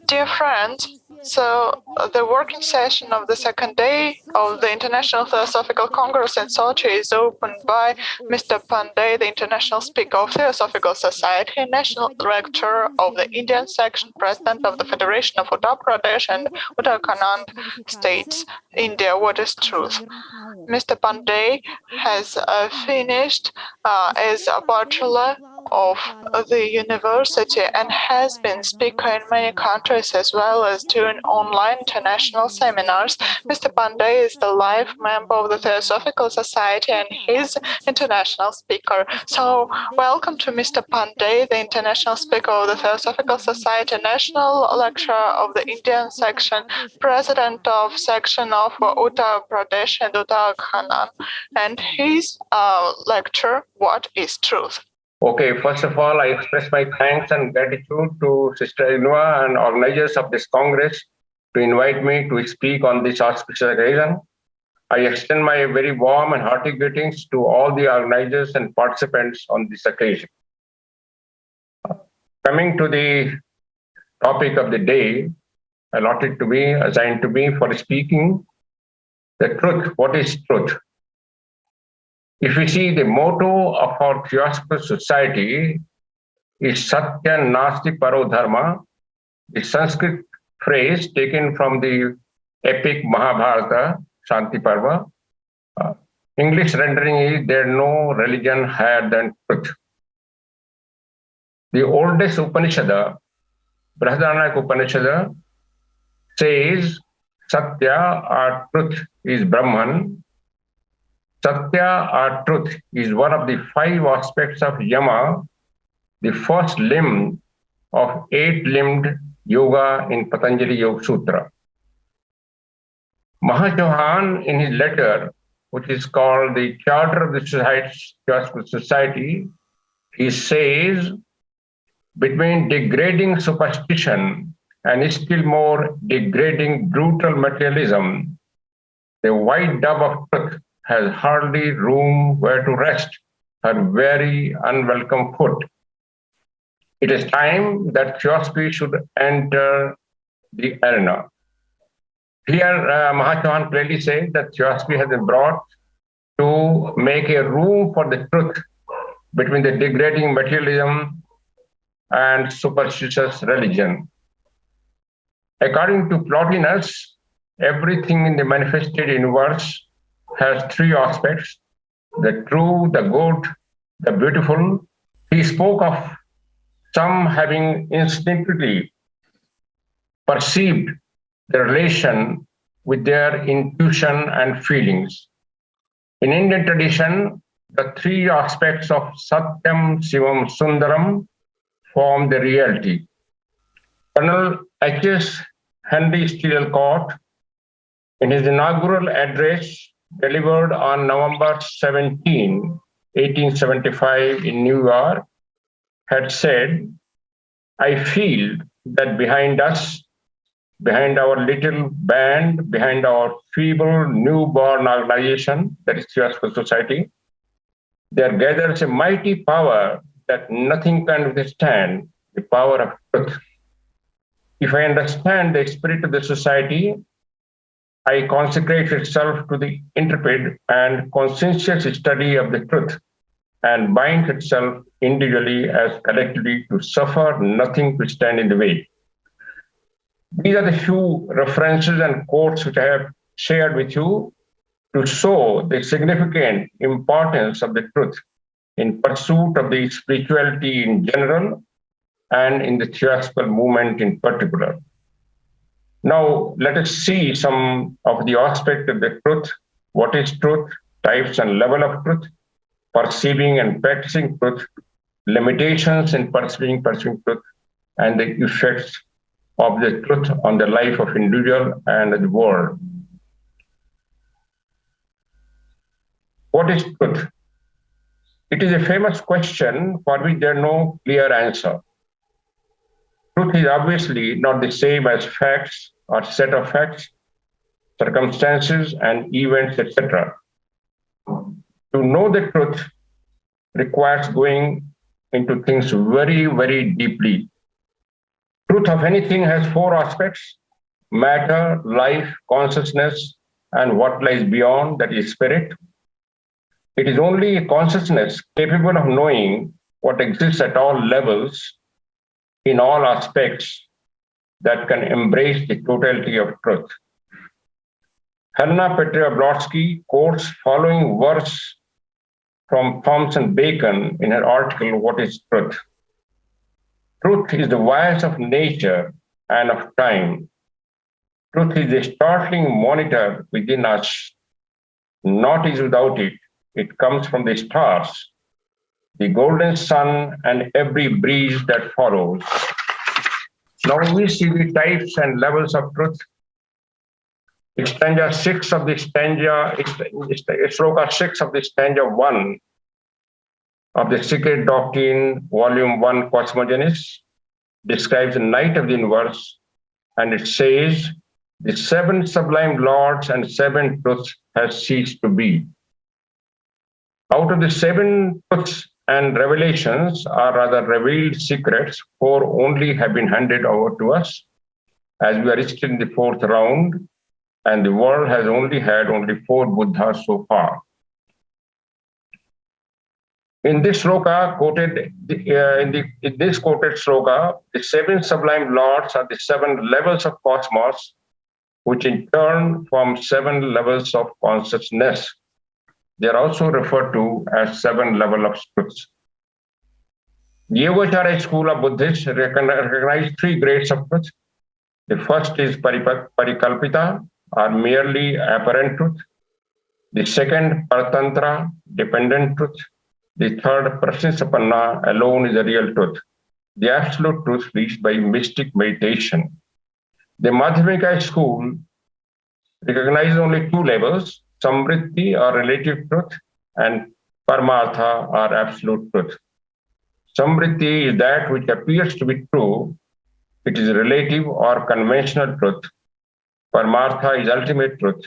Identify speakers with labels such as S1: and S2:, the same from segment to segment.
S1: Dear friends, the working session of the second day of the International Theosophical Congress in Sochi is opened by Mr. Pandey, the International Speaker of Theosophical Society, National Director of the Indian Section, President of the Federation of Uttar Pradesh and Uttahkaranda States, India. What is truth? Mr. Pandey has finished as a Bachelor of the University and has been speaker in many countries as well as doing online international seminars. Mr. Pandey is the life member of the Theosophical Society and he's international speaker. So welcome to Mr. Pandey, the international speaker of the Theosophical Society, national lecturer of the Indian section, president of section of Uttar Pradesh and Uttahkaranda, and his lecture, What is Truth?
S2: Okay, first of all, I express my thanks and gratitude to Sister Inua and organizers of this Congress to invite me to speak on this auspicious occasion. I extend my very warm and hearty greetings to all the organizers and participants on this occasion. Coming to the topic of the day, allotted to me, assigned to me for speaking, the truth. What is truth? If we see the motto of our Theosophical Society is Satya Nasti Paro Dharma, the Sanskrit phrase taken from the epic Mahabharata, Shanti Parva. English rendering is there no religion higher than truth. The oldest Upanishad, Brihadaranyaka Upanishad, says Satya or truth is Brahman. Satya or truth is one of the 5 aspects of Yama, the first limb of 8-limbed yoga in Patanjali Yoga Sutra. Mahachohan, in his letter, which is called the Charter of the Theosophical Society, he says, between degrading superstition and still more degrading brutal materialism, the white dove of truth has hardly room where to rest her very unwelcome foot. It is time that Theosophy should enter the arena. Here, Mahachohan clearly says that Theosophy has been brought to make a room for the truth between the degrading materialism and superstitious religion. According to Plotinus, everything in the manifested universe has 3 aspects: the true, the good, the beautiful. He spoke of some having instinctively perceived the relation with their intuition and feelings. In Indian tradition, the 3 aspects of Satyam, Shivam, Sundaram form the reality. Colonel H.S. Henry Steele Court, in his inaugural address delivered on November 17, 1875 in New York, had said, I feel that behind us, behind our little band, behind our feeble newborn organization, that is Theosophical Society, there gathers a mighty power that nothing can withstand, the power of truth. If I understand the spirit of the society, I consecrate itself to the intrepid and conscientious study of the truth and bind itself individually as collectively to suffer nothing to stand in the way. These are the few references and quotes which I have shared with you to show the significant importance of the truth in pursuit of the spirituality in general and in the Theosophical movement in particular. Now, let us see some of the aspects of the truth. What is truth? Types and level of truth, perceiving and practicing truth, limitations in pursuing truth, and the effects of the truth on the life of individual and the world. What is truth? It is a famous question for which there is no clear answer. Truth is obviously not the same as facts or set of facts, circumstances and events, etc. To know the truth requires going into things very, very deeply. Truth of anything has four aspects: matter, life, consciousness, and what lies beyond, that is spirit. It is only a consciousness capable of knowing what exists at all levels, in all aspects, that can embrace the totality of truth. Helena Petria Blavatsky quotes following verse from Thomson Bacon in her article, What is Truth? Truth is the voice of nature and of time. Truth is a startling monitor within us. Naught is without it. It comes from the stars, the golden sun, and every breeze that follows. Now we see the types and levels of truth. Stanza 6 of the stanza, Shloka 6 of the stanza 1 of the Secret Doctrine, Volume 1, Cosmogenes, describes the night of the universe, and it says, the seven sublime lords and seven truths has ceased to be. Out of the seven truths and revelations, are rather revealed secrets, four only have been handed over to us, as we are still in the fourth round, and the world has only had four Buddhas so far. In this sloka quoted, in this quoted sloka, the seven sublime lords are the seven levels of cosmos, which in turn form seven levels of consciousness. They are also referred to as seven levels of truths. The Yogacara school of Buddhists recognize three grades of truth. The first is parikalpita, or merely apparent truth. The second, paratantra, dependent truth. The third, prasnasapanna, alone is the real truth. The absolute truth reached by mystic meditation. The Madhyamika school recognizes only two levels, samvritti or relative truth, and paramartha or absolute truth. Samvritti is that which appears to be true. It is relative or conventional truth. Paramartha is ultimate truth.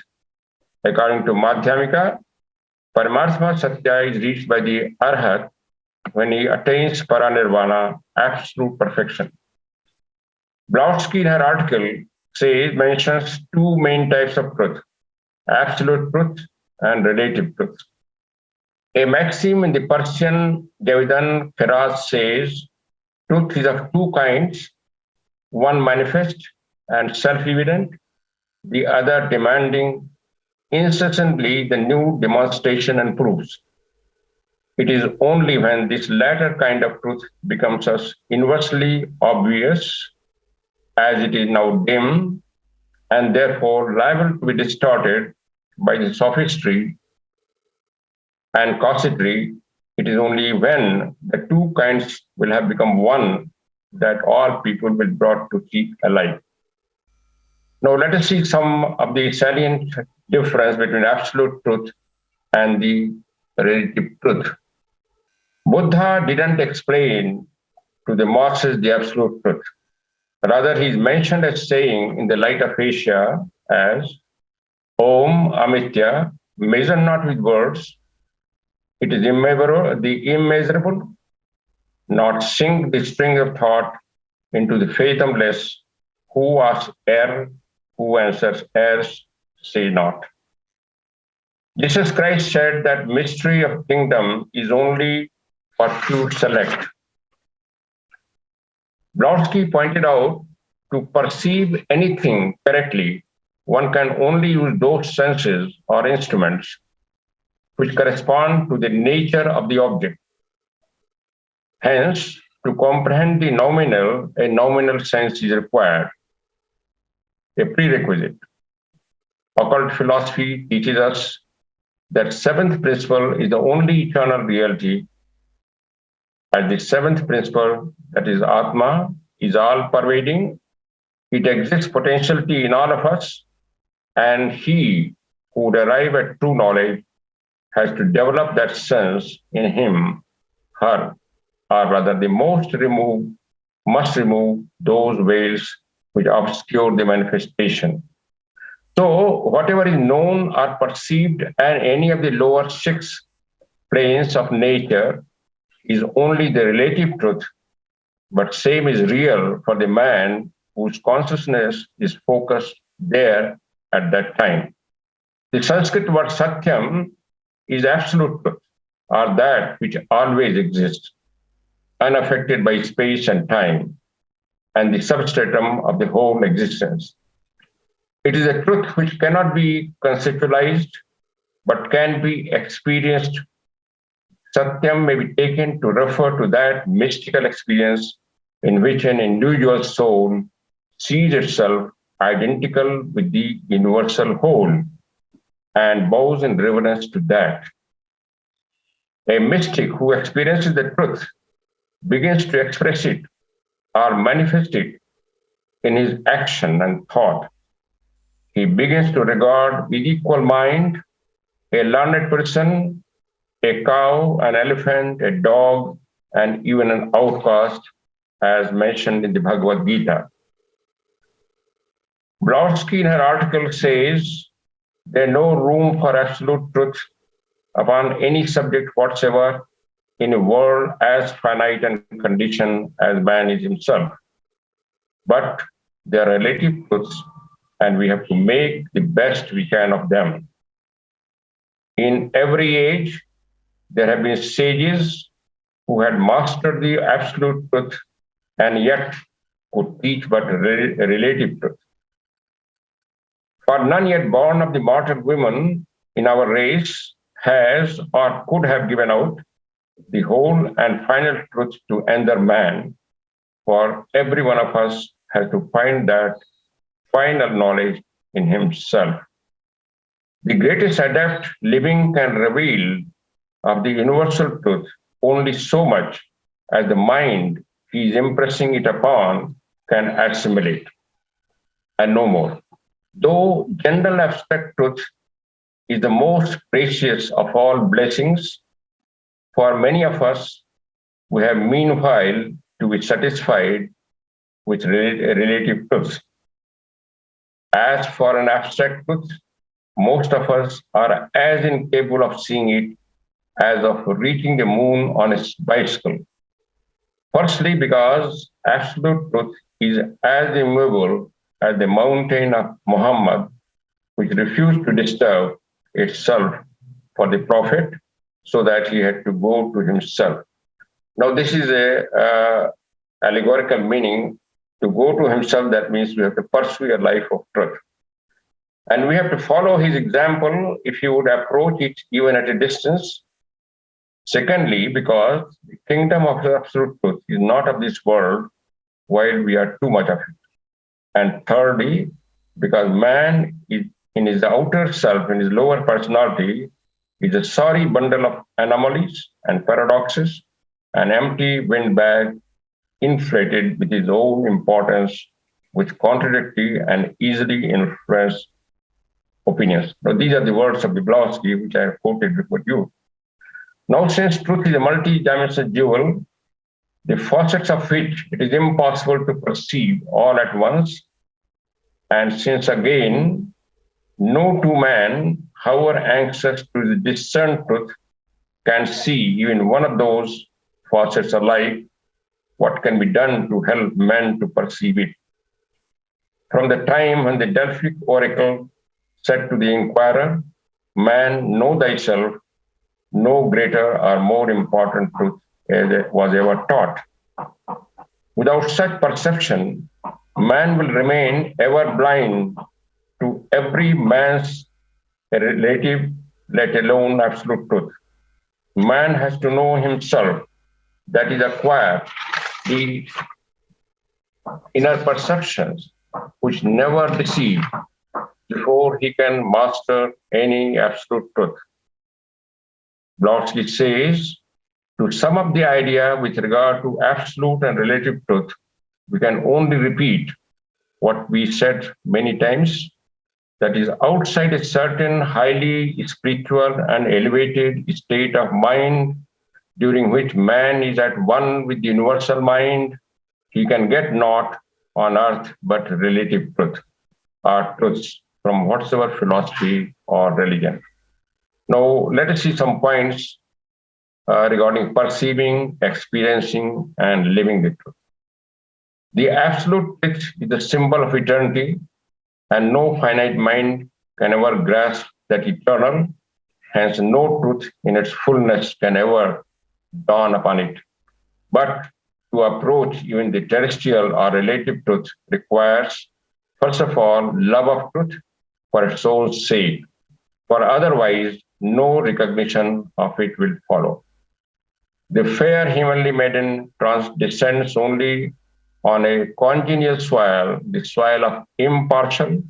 S2: According to Madhyamika, Paramartha Satya is reached by the Arhat when he attains paranirvana, absolute perfection. Blavatsky in her article mentions two main types of truth, absolute truth and relative truth. A maxim in the Persian Javedan Firaz says, truth is of two kinds, one manifest and self-evident, the other demanding incessantly the new demonstration and proofs. It is only when this latter kind of truth becomes us inversely obvious, as it is now dim, and therefore liable to be distorted by the sophistry and casuistry, it is only when the two kinds will have become one that all people will be brought to keep alive. Now let us see some of the salient difference between absolute truth and the relative truth. Buddha didn't explain to the masses the absolute truth. Rather, he is mentioned as saying in the light of Asia as Om Amitya, measure not with words, it is immeasurable, not sink the string of thought into the fathomless, who asks err, who answers errs, say not. Jesus Christ said that mystery of kingdom is only for few select. Blavatsky pointed out, to perceive anything correctly, one can only use those senses or instruments which correspond to the nature of the object. Hence, to comprehend the nominal, a nominal sense is required, a prerequisite. Occult philosophy teaches us that seventh principle is the only eternal reality, as the seventh principle, that is Atma, is all-pervading. It exists potentiality in all of us, and he who would arrive at true knowledge has to develop that sense in him, her, or rather the must remove those veils which obscure the manifestation. So whatever is known or perceived and any of the lower six planes of nature is only the relative truth, but same is real for the man whose consciousness is focused there at that time. The Sanskrit word Satyam is absolute truth, or that which always exists, unaffected by space and time, and the substratum of the whole existence. It is a truth which cannot be conceptualized, but can be experienced. Satyam may be taken to refer to that mystical experience in which an individual soul sees itself identical with the universal whole and bows in reverence to that. A mystic who experiences the truth begins to express it or manifest it in his action and thought. He begins to regard with equal mind a learned person, a cow, an elephant, a dog, and even an outcast, as mentioned in the Bhagavad Gita. Blavatsky in her article says there is no room for absolute truth upon any subject whatsoever in a world as finite and conditioned as man is himself. But they are relative truths, and we have to make the best we can of them. In every age, there have been sages who had mastered the absolute truth and yet could teach but relative truth. For none yet born of the mortal woman in our race has or could have given out the whole and final truth to another man, for every one of us has to find that final knowledge in himself. The greatest adept living can reveal of the universal truth only so much as the mind he is impressing it upon can assimilate, and no more. Though general abstract truth is the most precious of all blessings, for many of us, we have meanwhile to be satisfied with relative truths. As for an abstract truth, most of us are as incapable of seeing it as of reaching the moon on a bicycle. Firstly, because absolute truth is as immovable as the mountain of Muhammad, which refused to disturb itself for the Prophet, so that he had to go to himself. Now, this is a allegorical meaning. To go to himself, that means we have to pursue a life of truth. And we have to follow his example if he would approach it even at a distance. Secondly, because the kingdom of absolute truth is not of this world, while we are too much of it. And thirdly, because man is in his outer self, in his lower personality, is a sorry bundle of anomalies and paradoxes, an empty windbag inflated with his own importance, with contradictory and easily influenced opinions. Now, these are the words of Blavatsky, which I have quoted before you. Now, since truth is a multi-dimensional jewel, the facets of which it is impossible to perceive all at once, and since again, no two men, however anxious to discern truth, can see even one of those facets alike, what can be done to help men to perceive it? From the time when the Delphic oracle said to the inquirer, "Man, know thyself," no greater or more important truth was ever taught. Without such perception, man will remain ever blind to every man's relative, let alone absolute truth. Man has to know himself, that is, acquire the inner perceptions which never deceive before he can master any absolute truth. Blavatsky says, to sum up the idea with regard to absolute and relative truth, we can only repeat what we said many times, that is, outside a certain highly spiritual and elevated state of mind, during which man is at one with the universal mind, he can get naught on earth but relative truth, or truths from whatsoever philosophy or religion. Now, let us see some points regarding perceiving, experiencing, and living the truth. The absolute truth is the symbol of eternity, and no finite mind can ever grasp that eternal, hence no truth in its fullness can ever dawn upon it. But to approach even the terrestrial or relative truth requires, first of all, love of truth for its own sake, for otherwise no recognition of it will follow. The fair heavenly maiden descends only on a congenial soil, the soil of impartial,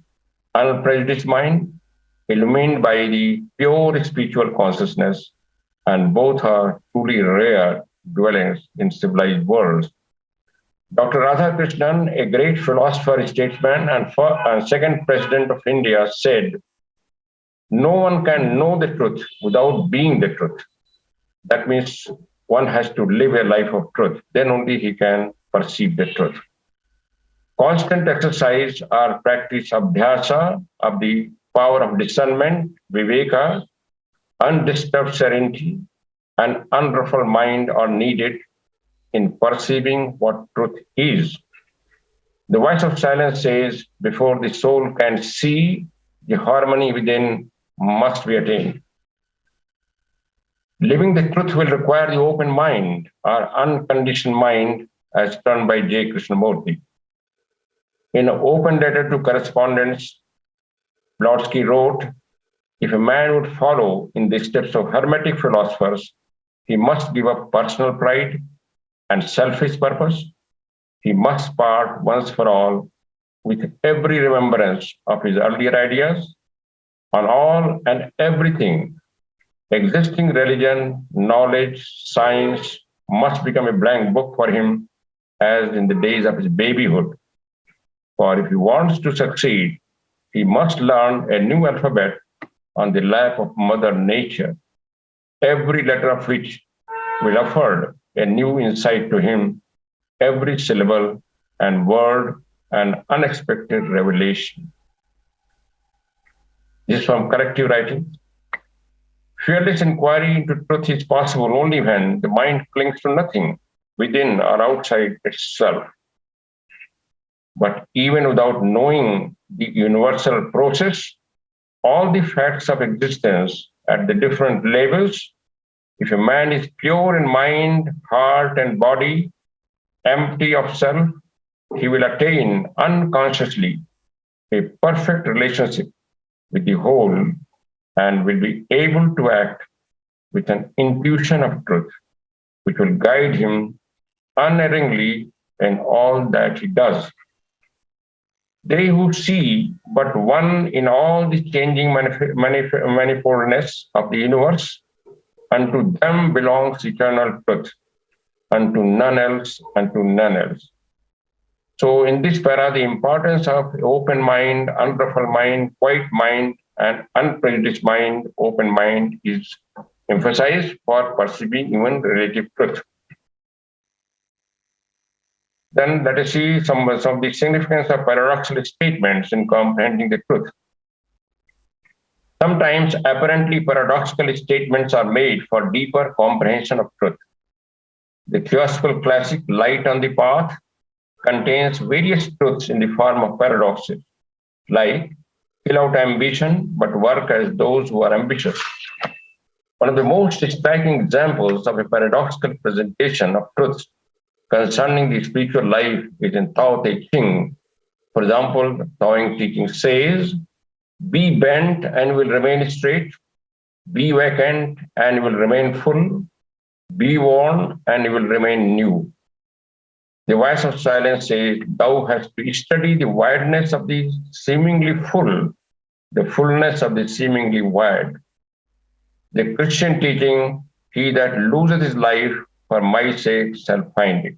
S2: unprejudiced mind, illumined by the pure spiritual consciousness, and both are truly rare dwellings in civilized worlds. Dr. Radhakrishnan, a great philosopher, statesman, and second president of India, said, "No one can know the truth without being the truth." That means one has to live a life of truth. Then only he can perceive the truth. Constant exercise or practice abhyasa of the power of discernment, viveka, undisturbed serenity, and unruffled mind are needed in perceiving what truth is. The voice of silence says, before the soul can see, the harmony within must be attained. Living the truth will require the open mind or unconditioned mind, as done by J. Krishnamurti. In an open letter to correspondents, Blavatsky wrote, "If a man would follow in the steps of Hermetic philosophers, he must give up personal pride and selfish purpose. He must part once for all with every remembrance of his earlier ideas on all and everything. Existing religion, knowledge, science must become a blank book for him as in the days of his babyhood. For if he wants to succeed, he must learn a new alphabet on the lap of Mother Nature, every letter of which will afford a new insight to him, every syllable and word an unexpected revelation." This is from Corrective Writing. Fearless inquiry into truth is possible only when the mind clings to nothing within or outside itself. But even without knowing the universal process, all the facts of existence at the different levels, if a man is pure in mind, heart, and body, empty of self, he will attain unconsciously a perfect relationship with the whole and will be able to act with an intuition of truth, which will guide him unerringly in all that he does. They who see but one in all the changing manifoldness of the universe, unto them belongs eternal truth, unto none else, unto none else. So in this para, the importance of open mind, unruffled mind, quiet mind, and unprejudiced mind, open mind is emphasized for perceiving even relative truth. Then let us see some of the significance of paradoxical statements in comprehending the truth. Sometimes apparently paradoxical statements are made for deeper comprehension of truth. The theosophical classic Light on the Path contains various truths in the form of paradoxes, like kill out ambition, but work as those who are ambitious. One of the most striking examples of a paradoxical presentation of truths concerning the spiritual life is in Tao Te Ching. For example, the Taoing teaching says, "Be bent and will remain straight, be vacant and will remain full, be worn and will remain new." The voice of silence says, "Thou hast to study the wideness of the seemingly full, the fullness of the seemingly wide." The Christian teaching, "He that loseth his life for my sake shall find it."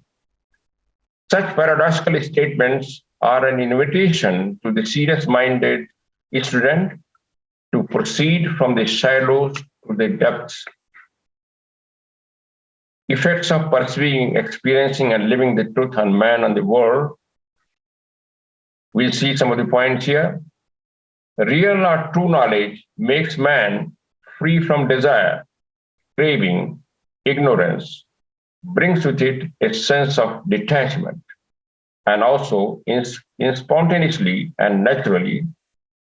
S2: Such paradoxical statements are an invitation to the serious-minded student to proceed from the shallows to the depths. Effects of perceiving, experiencing, and living the truth on man and the world. We'll see some of the points here. Real or true knowledge makes man free from desire, craving, ignorance, brings with it a sense of detachment. and also in spontaneously and naturally,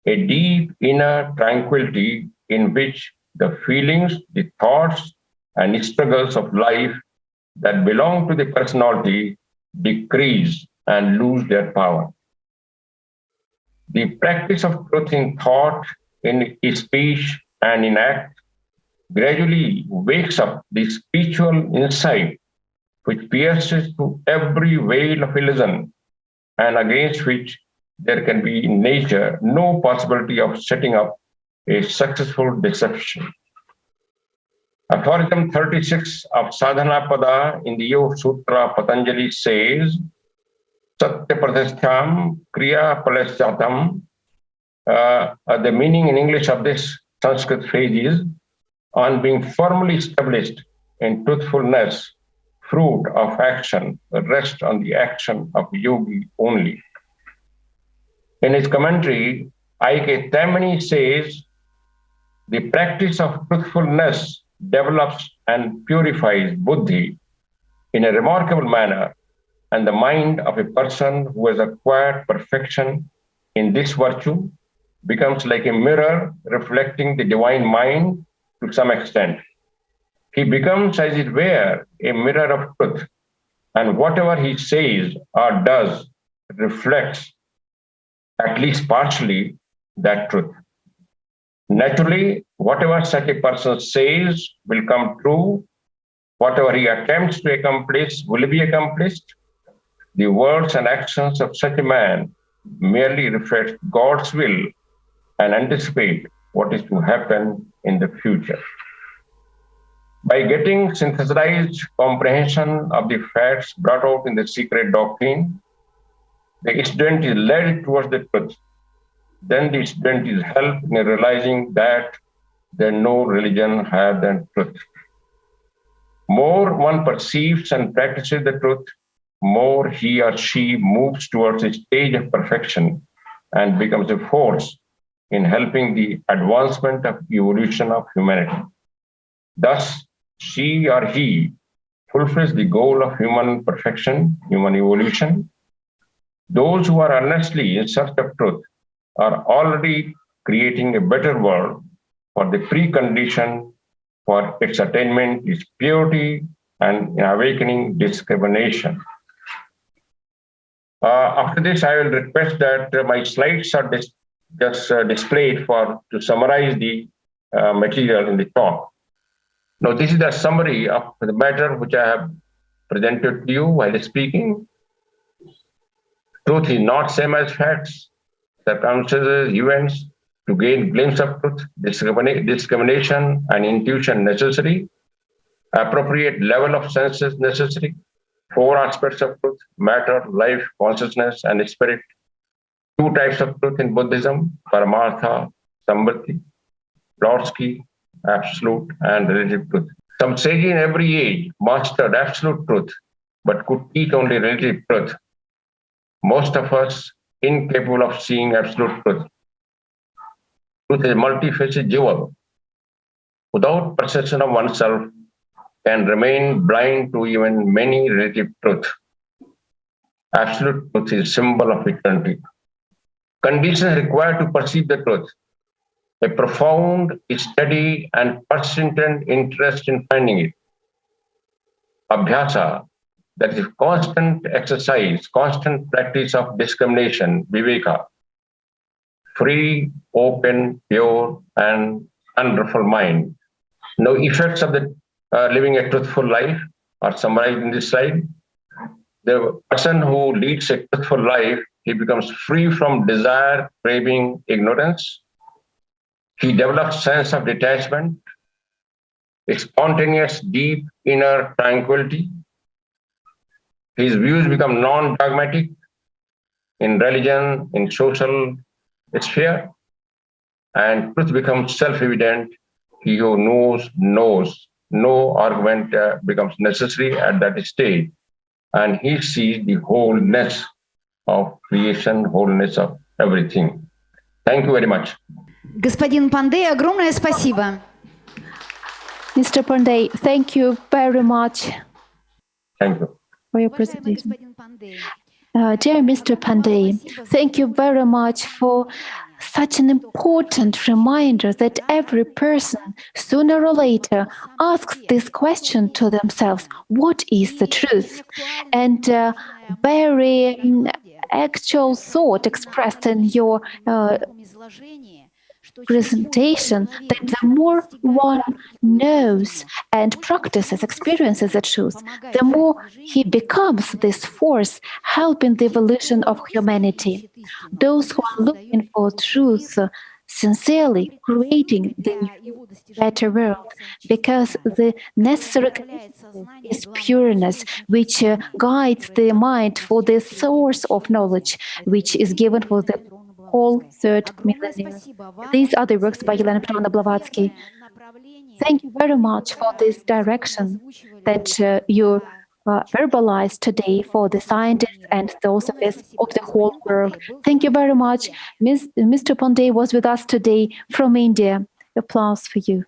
S2: a deep inner tranquility in which the feelings, the thoughts, and struggles of life that belong to the personality decrease and lose their power. The practice of truth in thought, in speech, and in act gradually wakes up the spiritual insight which pierces through every veil of illusion and against which there can be in nature no possibility of setting up a successful deception. Aphorism 36 of Sadhana Pada in the Yoga Sutra Patanjali says, Satya Pradestham Kriya Palasyatam. The meaning in English of this Sanskrit phrase is, on being firmly established in truthfulness, fruit of action rest on the action of yogi only. In his commentary, I.K. Tamani says, the practice of truthfulness develops and purifies buddhi in a remarkable manner, and the mind of a person who has acquired perfection in this virtue becomes like a mirror reflecting the divine mind to some extent. He becomes, as it were, a mirror of truth, and whatever he says or does reflects, at least partially, that truth. Naturally, whatever such a person says will come true. Whatever he attempts to accomplish will be accomplished. The words and actions of such a man merely reflect God's will and anticipate what is to happen in the future. By getting synthesized comprehension of the facts brought out in the secret doctrine, the student is led towards the truth. Then the student is helped in realizing that there is no religion higher than truth. More one perceives and practices the truth, more he or she moves towards a stage of perfection and becomes a force in helping the advancement of evolution of humanity. Thus, she or he fulfills the goal of human perfection, human evolution. Those who are earnestly in search of truth are already creating a better world, for the precondition for its attainment is purity and awakening discrimination. After this, I will request that my slides are displayed to summarize the material in the talk. Now, this is the summary of the matter which I have presented to you while speaking. Truth is not same as facts, circumstances, events. To gain glimpse of truth, discrimination and intuition necessary, appropriate level of senses necessary, 4 aspects of truth, matter, life, consciousness, and spirit. 2 types of truth in Buddhism, Paramartha, Samvati, Blavatsky, absolute and relative truth. Some sage in every age mastered absolute truth, but could teach only relative truth. Most of us incapable of seeing absolute truth. Truth is a multifaceted jewel. Without perception of oneself, can remain blind to even many relative truth. Absolute truth is symbol of eternity. Conditions required to perceive the truth. A profound, steady, and persistent interest in finding it. Abhyasa, that is constant exercise, constant practice of discrimination, viveka. Free, open, pure, and unruffled mind. No effects of the living a truthful life are summarized in this slide. The person who leads a truthful life, he becomes free from desire, craving, ignorance. He develops sense of detachment, a spontaneous, deep inner tranquility. His views become non-dogmatic in religion, in social sphere, and truth becomes self-evident. He who knows. No argument becomes necessary at that stage, and he sees the wholeness of creation, wholeness of everything. Thank you very much.
S3: Господин Pandey, огромное спасибо.
S4: Mr. Pandey, thank you very much
S2: Thank you.
S4: for your
S3: Уважаемый
S4: presentation.
S3: господин Pandey,
S4: Dear Mr. Pandey, thank you very much for such an important reminder that every person, sooner or later, asks this question to themselves: what is the truth? And very actual thought expressed in your presentation, that the more one knows and practices, experiences the truth, the more he becomes this force helping the evolution of humanity. Those who are looking for truth sincerely creating the new, better world, because the necessary condition is pureness, which guides the mind for the source of knowledge, which is given for the whole third millennium. These are the works by Elena Petrovna Blavatsky. Thank you very much for this direction that you verbalized today for the scientists and philosophers of the whole world. Thank you very much. Mr. Pandey was with us today from India. Applause for you.